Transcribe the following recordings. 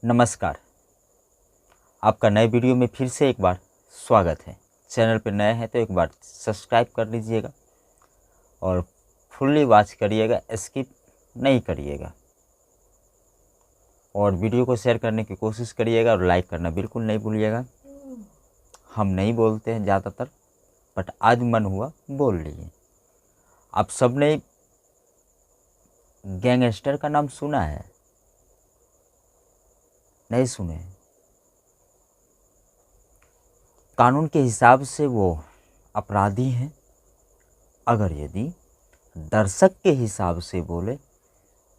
नमस्कार। आपका नए वीडियो में फिर से एक बार स्वागत है। चैनल पर नए हैं तो एक बार सब्सक्राइब कर लीजिएगा और फुल्ली वॉच करिएगा, स्किप नहीं करिएगा। और वीडियो को शेयर करने की कोशिश करिएगा और लाइक करना बिल्कुल नहीं भूलिएगा। हम नहीं बोलते हैं ज़्यादातर, बट आज मन हुआ बोल लिए। आप सबने गैंगस्टर का नाम सुना है? नहीं सुने? कानून के हिसाब से वो अपराधी हैं। अगर यदि दर्शक के हिसाब से बोले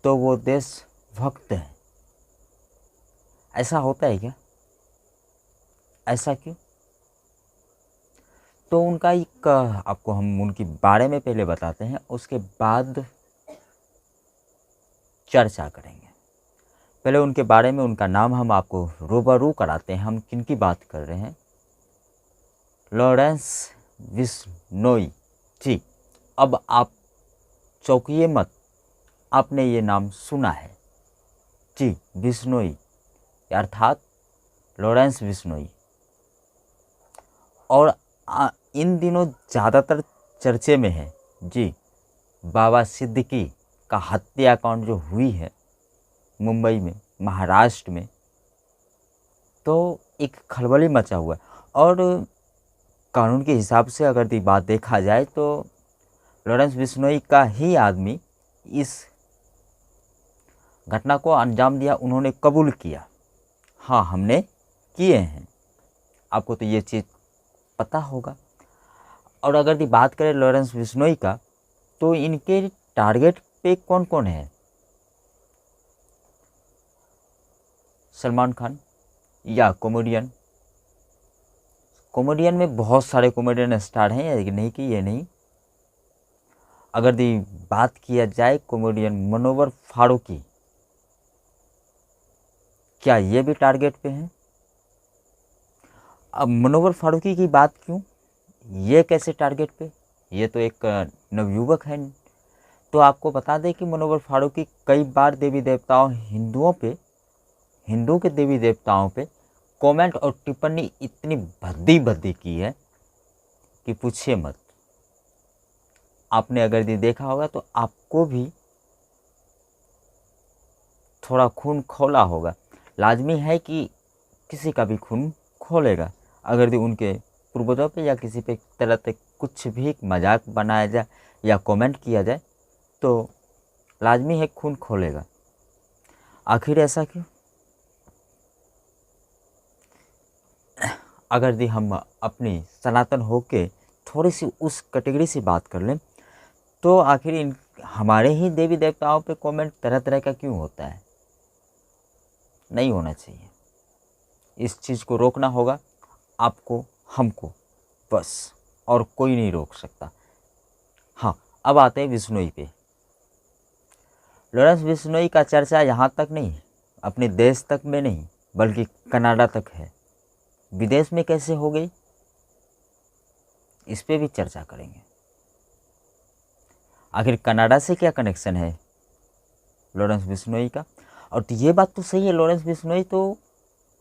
तो वो देशभक्त हैं। ऐसा होता है क्या? ऐसा क्यों? तो उनका एक आपको हम उनके बारे में पहले बताते हैं, उसके बाद चर्चा करेंगे। पहले उनके बारे में, उनका नाम हम आपको रूबरू कराते हैं। हम किनकी बात कर रहे हैं? लॉरेंस बिश्नोई जी। अब आप चौंकिए मत, आपने ये नाम सुना है जी, बिश्नोई अर्थात लॉरेंस बिश्नोई। और इन दिनों ज़्यादातर चर्चे में है जी, बाबा सिद्दीकी का हत्याकांड जो हुई है मुंबई में, महाराष्ट्र में, तो एक खलबली मचा हुआ है। और कानून के हिसाब से अगर ये बात देखा जाए तो लॉरेंस बिश्नोई का ही आदमी इस घटना को अंजाम दिया। उन्होंने कबूल किया, हाँ हमने किए हैं। आपको तो ये चीज़ पता होगा। और अगर ये बात करें लॉरेंस बिश्नोई का, तो इनके टारगेट पे कौन कौन है? सलमान खान या कॉमेडियन। कॉमेडियन में बहुत सारे कॉमेडियन स्टार हैं, ये नहीं कि ये नहीं। अगर ये बात किया जाए कॉमेडियन मनोवर फारूकी, क्या ये भी टारगेट पे हैं? अब मनोवर फारूकी की बात क्यों, ये कैसे टारगेट पे? ये तो एक नवयुवक है। तो आपको बता दें कि मनोवर फारूकी कई बार देवी देवताओं, हिंदू के देवी देवताओं पे कमेंट और टिप्पणी इतनी भद्दी भद्दी की है कि पूछिए मत। आपने अगर ये देखा होगा तो आपको भी थोड़ा खून खौला होगा। लाजमी है कि किसी का भी खून खोलेगा अगर ये उनके पूर्वजों पे या किसी पे तरह से कुछ भी मजाक बनाया जाए या कमेंट किया जाए, तो लाजमी है खून खोलेगा। आखिर ऐसा क्यों? अगर ये हम अपनी सनातन होके थोड़ी सी उस कैटेगरी से बात कर लें, तो आखिर इन हमारे ही देवी देवताओं पे कमेंट तरह तरह का क्यों होता है? नहीं होना चाहिए। इस चीज़ को रोकना होगा आपको, हमको, बस, और कोई नहीं रोक सकता। हाँ, अब आते हैं बिश्नोई पे। लॉरेंस बिश्नोई का चर्चा यहाँ तक नहीं, अपने देश तक में नहीं, बल्कि कनाडा तक है। विदेश में कैसे हो गई, इस पे भी चर्चा करेंगे। आखिर कनाडा से क्या कनेक्शन है लॉरेंस बिश्नोई का? और तो ये बात तो सही है, लॉरेंस बिश्नोई तो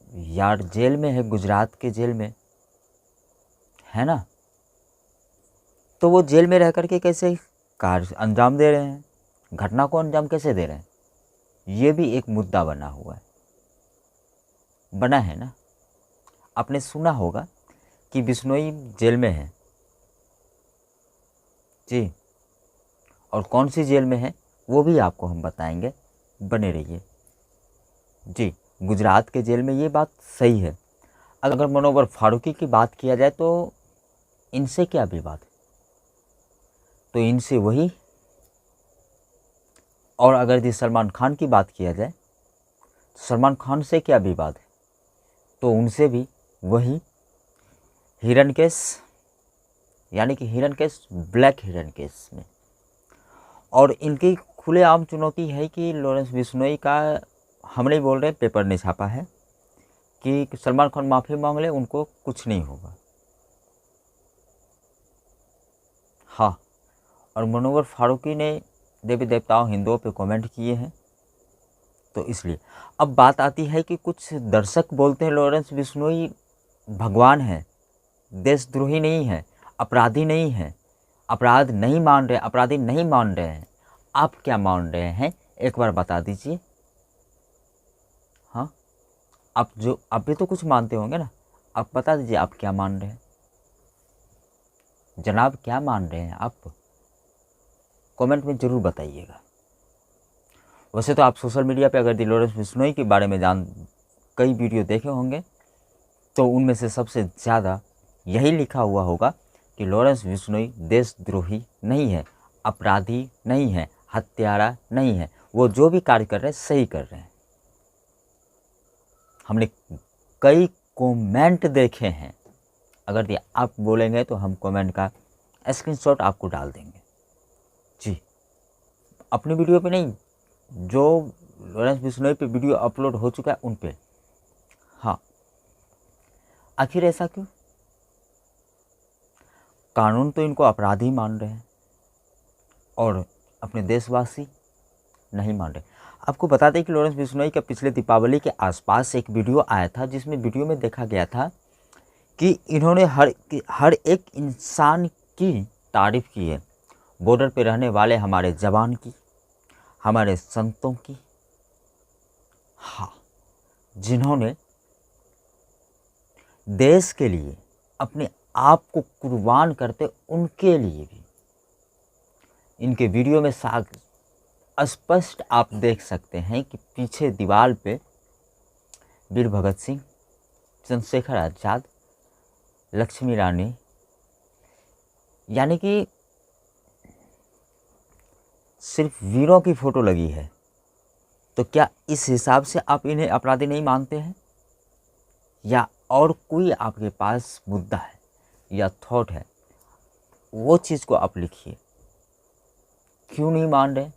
यार जेल में है, गुजरात के जेल में है ना। तो वो जेल में रह करके कैसे कार्य अंजाम दे रहे हैं, घटना को अंजाम कैसे दे रहे हैं, ये भी एक मुद्दा बना हुआ है, बना है ना। आपने सुना होगा कि बिश्नोई जेल में है जी, और कौन सी जेल में है वो भी आपको हम बताएंगे, बने रहिए जी। गुजरात के जेल में, ये बात सही है। अगर मनोवर फारूकी की बात किया जाए तो इनसे क्या विवाद है? तो इनसे वही। और अगर ये सलमान खान की बात किया जाए तो सलमान खान से क्या विवाद है? तो उनसे भी वही हिरण्यकेश, यानी कि हिरण्यकेश, ब्लैक हिरण्यकेश में। और इनकी खुलेआम चुनौती है कि लॉरेंस बिश्नोई का, हम नहीं बोल रहे, पेपर ने छापा है कि सलमान खान माफ़ी मांग ले, उनको कुछ नहीं होगा। हाँ, और मनोवर फारूकी ने देवी देवताओं, हिंदुओं पे कमेंट किए हैं, तो इसलिए अब बात आती है कि कुछ दर्शक बोलते हैं लॉरेंस बिश्नोई भगवान है, देशद्रोही नहीं है, अपराधी नहीं है, अपराध नहीं मान रहे, अपराधी नहीं मान रहे हैं। आप क्या मान रहे हैं एक बार बता दीजिए। हाँ, आप भी तो कुछ मानते होंगे ना, आप बता दीजिए आप क्या मान रहे हैं जनाब, क्या मान रहे हैं आप, कमेंट में ज़रूर बताइएगा। वैसे तो आप सोशल मीडिया पे अगर लॉरेंस बिश्नोई के बारे में कई वीडियो देखे होंगे तो उनमें से सबसे ज़्यादा यही लिखा हुआ होगा कि लॉरेंस बिश्नोई देशद्रोही नहीं है, अपराधी नहीं है, हत्यारा नहीं है, वो जो भी कार्य कर रहे हैं सही कर रहे हैं। हमने कई कमेंट देखे हैं, अगर आप बोलेंगे तो हम कमेंट का स्क्रीनशॉट आपको डाल देंगे जी, अपनी वीडियो पे नहीं, जो लॉरेंस बिश्नोई पे वीडियो अपलोड हो चुका है उन पे। हाँ, आखिर ऐसा क्यों? कानून तो इनको अपराधी मान रहे हैं और अपने देशवासी नहीं मान रहे। आपको बता दें कि लॉरेंस बिश्नोई का पिछले दीपावली के आसपास एक वीडियो आया था, जिसमें वीडियो में देखा गया था कि इन्होंने हर एक इंसान की तारीफ की है, बॉर्डर पे रहने वाले हमारे जवान की, हमारे संतों की, हाँ, जिन्होंने देश के लिए अपने आप को कुर्बान करते, उनके लिए भी इनके वीडियो में स्पष्ट आप देख सकते हैं कि पीछे दीवार पे वीर भगत सिंह, चंद्रशेखर आज़ाद, लक्ष्मी रानी, यानी कि सिर्फ वीरों की फ़ोटो लगी है। तो क्या इस हिसाब से आप इन्हें अपराधी नहीं मानते हैं, या और कोई आपके पास मुद्दा है या थॉट है, वो चीज़ को आप लिखिए। क्यों नहीं मान रहे?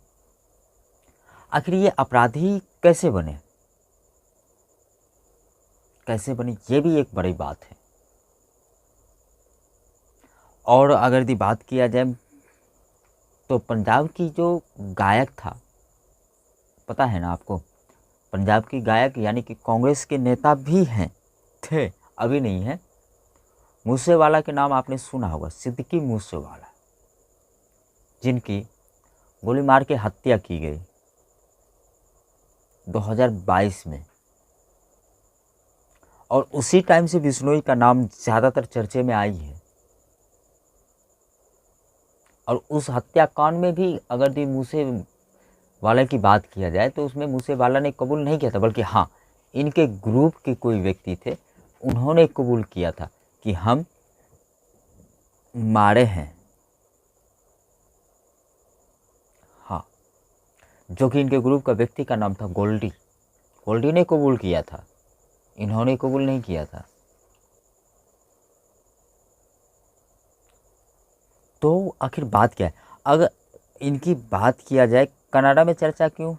आखिर ये अपराधी कैसे बने, ये भी एक बड़ी बात है। और अगर यदि बात किया जाए तो पंजाब की जो गायक था, पता है ना आपको, पंजाब की गायक यानी कि कांग्रेस के नेता भी हैं, थे, अभी नहीं है, मूसेवाला के नाम आपने सुना होगा, सिद्दीकी मूसेवाला, जिनकी गोली मार के हत्या की गई 2022 में। और उसी टाइम से बिश्नोई का नाम ज़्यादातर चर्चे में आई है। और उस हत्याकांड में भी अगर ये मूसेवाला की बात किया जाए तो उसमें मूसेवाला ने कबूल नहीं किया था, बल्कि हाँ, इनके ग्रुप के कोई व्यक्ति थे, उन्होंने कबूल किया था कि हम मारे हैं। हाँ, जो कि इनके ग्रुप का व्यक्ति का नाम था गोल्डी। गोल्डी ने कबूल किया था, इन्होंने कबूल नहीं किया था। तो आखिर बात क्या है? अगर इनकी बात किया जाए, कनाडा में चर्चा क्यों,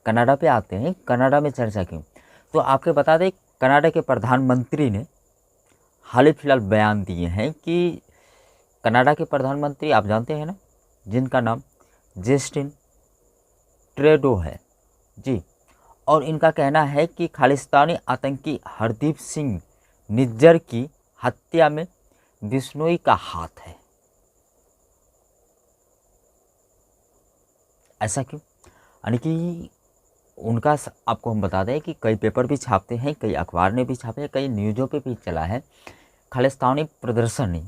कनाडा पे आते हैं, कनाडा में चर्चा क्यों? तो आपको बता दें, कनाडा के प्रधानमंत्री ने हाल ही फिलहाल बयान दिए हैं कि कनाडा के प्रधानमंत्री आप जानते हैं ना, जिनका नाम जस्टिन ट्रूडो है जी, और इनका कहना है कि खालिस्तानी आतंकी हरदीप सिंह निज्जर की हत्या में बिश्नोई का हाथ है। ऐसा क्यों? यानी कि उनका आपको हम बता दें कि कई पेपर भी छापते हैं, कई अखबार ने भी छापे हैं, कई न्यूज़ों पे भी चला है। खालिस्तानी प्रदर्शनी,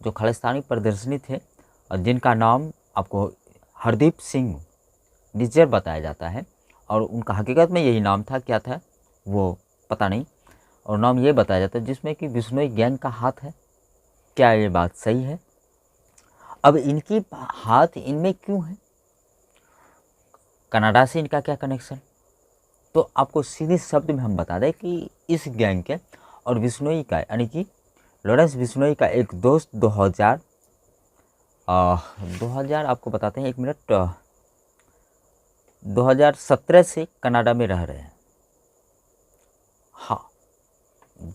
जो खालिस्तानी प्रदर्शनी थे और जिनका नाम आपको हरदीप सिंह निज्जर बताया जाता है, और उनका हकीकत में यही नाम था, क्या था वो पता नहीं, और नाम ये बताया जाता है जिसमें कि बिश्नोई गैंग का हाथ है। क्या ये बात सही है? अब इनकी हाथ इनमें क्यों है, कनाडा से इनका क्या कनेक्शन? तो आपको सीधे शब्द में हम बता दें कि इस गैंग के और बिश्नोई का, यानी कि लॉरेंस बिश्नोई का एक दोस्त 2000 आपको बताते हैं, 1 मिनट, 2017 से कनाडा में रह रहे हैं। हाँ,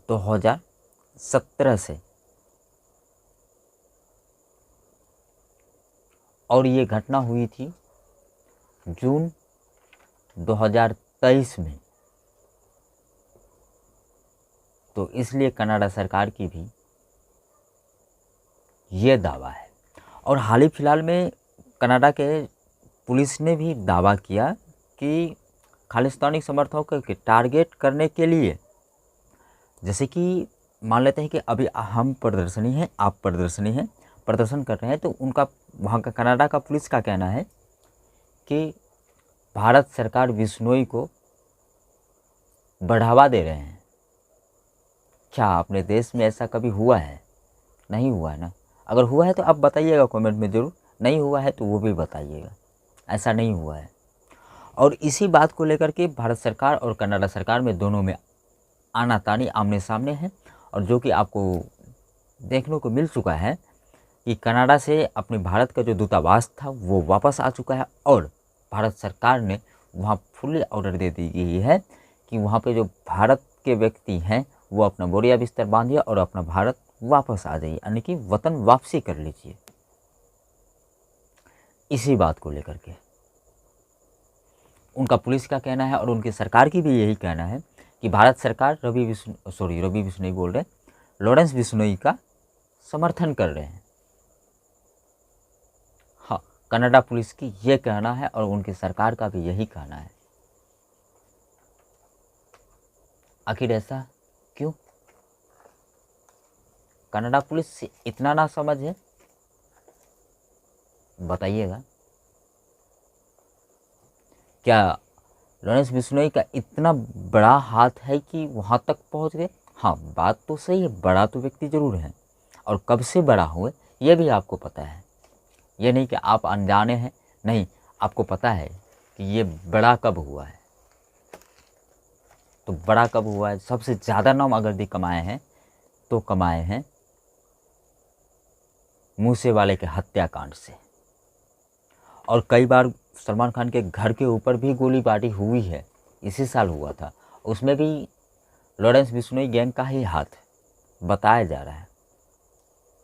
2017 से, और ये घटना हुई थी जून 2023 में। तो इसलिए कनाडा सरकार की भी ये दावा है। और हाल ही फिलहाल में कनाडा के पुलिस ने भी दावा किया कि खालिस्तानी समर्थकों के टारगेट करने के लिए, जैसे कि मान लेते हैं कि अभी हम प्रदर्शनी हैं, आप प्रदर्शन कर रहे हैं, तो उनका वहाँ का कनाडा का पुलिस का कहना है कि भारत सरकार बिश्नोई को बढ़ावा दे रहे हैं। क्या अपने देश में ऐसा कभी हुआ है? नहीं हुआ है ना। अगर हुआ है तो आप बताइएगा कमेंट में ज़रूर, नहीं हुआ है तो वो भी बताइएगा, ऐसा नहीं हुआ है। और इसी बात को लेकर के भारत सरकार और कनाडा सरकार में दोनों में आनातानी आमने सामने है। और जो कि आपको देखने को मिल चुका है कि कनाडा से अपने भारत का जो दूतावास था वो वापस आ चुका है, और भारत सरकार ने वहाँ फुल्ली ऑर्डर दे दी गई है कि वहाँ पे जो भारत के व्यक्ति हैं वो अपना बोरिया बिस्तर बांधिए और अपना भारत वापस आ जाइए, यानी कि वतन वापसी कर लीजिए। इसी बात को लेकर के उनका पुलिस का कहना है और उनकी सरकार की भी यही कहना है कि भारत सरकार रवि बिश्नोई बोल रहे, लॉरेंस बिश्नोई का समर्थन कर रहे हैं। हाँ, कनाडा पुलिस की ये कहना है और उनकी सरकार का भी यही कहना है। आखिर ऐसा क्यों? कनाडा पुलिस से इतना ना समझ है, बताइएगा। क्या लॉरेंस बिश्नोई का इतना बड़ा हाथ है कि वहाँ तक पहुँच गए? हाँ, बात तो सही है, बड़ा तो व्यक्ति ज़रूर है, और कब से बड़ा हुए ये भी आपको पता है। ये नहीं कि आप अनजाने हैं, नहीं, आपको पता है कि ये बड़ा कब हुआ है। तो बड़ा कब हुआ है? सबसे ज़्यादा नाम अगर भी कमाए हैं तो कमाए हैं मूसेवाले के हत्याकांड से। और कई बार सलमान खान के घर के ऊपर भी गोलीबारी हुई है, इसी साल हुआ था, उसमें भी लॉरेंस बिश्नोई गैंग का ही हाथ बताया जा रहा है।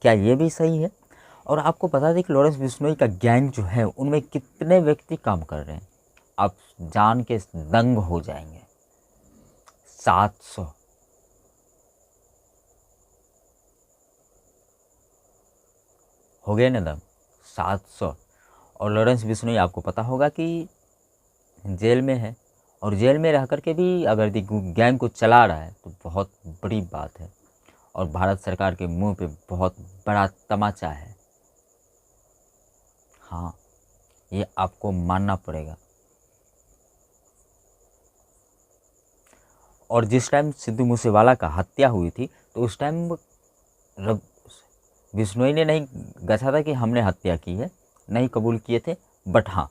क्या ये भी सही है? और आपको बता दें कि लॉरेंस बिश्नोई का गैंग जो है उनमें कितने व्यक्ति काम कर रहे हैं, आप जान के दंग हो जाएंगे। 700। हो गए ना दंग, 700। और लॉरेंस बिश्नोई आपको पता होगा कि जेल में है, और जेल में रह कर के भी अगर गैंग को चला रहा है तो बहुत बड़ी बात है, और भारत सरकार के मुंह पे बहुत बड़ा तमाचा है। हाँ, ये आपको मानना पड़ेगा। और जिस टाइम सिद्धू मूसेवाला का हत्या हुई थी तो उस टाइम बिश्नोई ने नहीं गछा था कि हमने हत्या की है, नहीं कबूल किए थे। बट हाँ,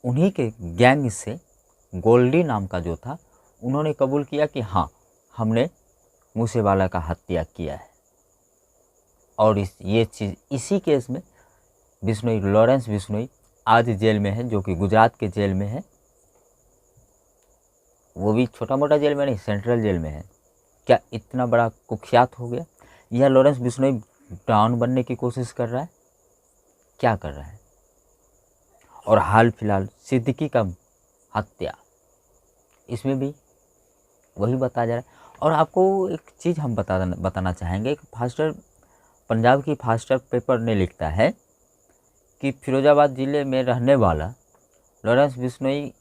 उन्हीं के गैंग से गोल्डी नाम का जो था, उन्होंने कबूल किया कि हाँ हमने मूसेवाला का हत्या किया है। और ये चीज़ इसी केस में बिश्नोई, लॉरेंस बिश्नोई आज जेल में है, जो कि गुजरात के जेल में है। वो भी छोटा मोटा जेल में नहीं, सेंट्रल जेल में है। क्या इतना बड़ा कुख्यात हो गया? यह लॉरेंस बिश्नोई डॉन बनने की कोशिश कर रहा है? क्या कर रहा है? और हाल फिलहाल सिद्दीकी का हत्या, इसमें भी वही बताया जा रहा है। और आपको एक चीज़ हम बताना चाहेंगे कि पंजाब की फास्टर पेपर ने लिखता है कि फिरोजाबाद ज़िले में रहने वाला लॉरेंस बिश्नोई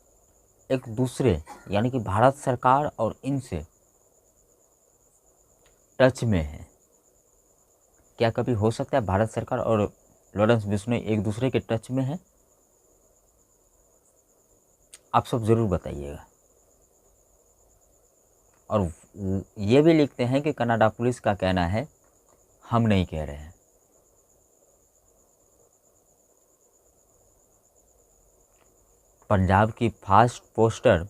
एक दूसरे, यानी कि भारत सरकार और इनसे टच में है। क्या कभी हो सकता है भारत सरकार और लॉरेंस बिश्नोई एक दूसरे के टच में है? आप सब ज़रूर बताइएगा। और ये भी लिखते हैं कि कनाडा पुलिस का कहना है, हम नहीं कह रहे हैं। पंजाब की फास्ट पोस्टर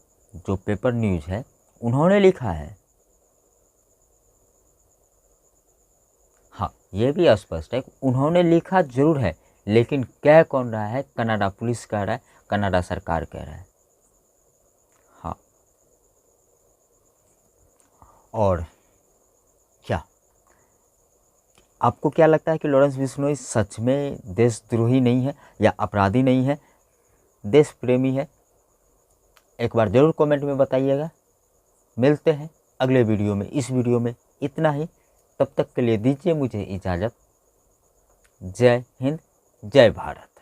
जो पेपर न्यूज़ है, उन्होंने लिखा है। हाँ, ये भी स्पष्ट है, उन्होंने लिखा जरूर है, लेकिन कह कौन रहा है? कनाडा पुलिस कह रहा है, कनाडा सरकार कह रहा है। हाँ, और क्या आपको क्या लगता है कि लॉरेंस बिश्नोई सच में देशद्रोही नहीं है या अपराधी नहीं है, देश प्रेमी है? एक बार ज़रूर कमेंट में बताइएगा। मिलते हैं अगले वीडियो में। इस वीडियो में इतना ही, तब तक के लिए दीजिए मुझे इजाज़त। जय हिंद, जय भारत।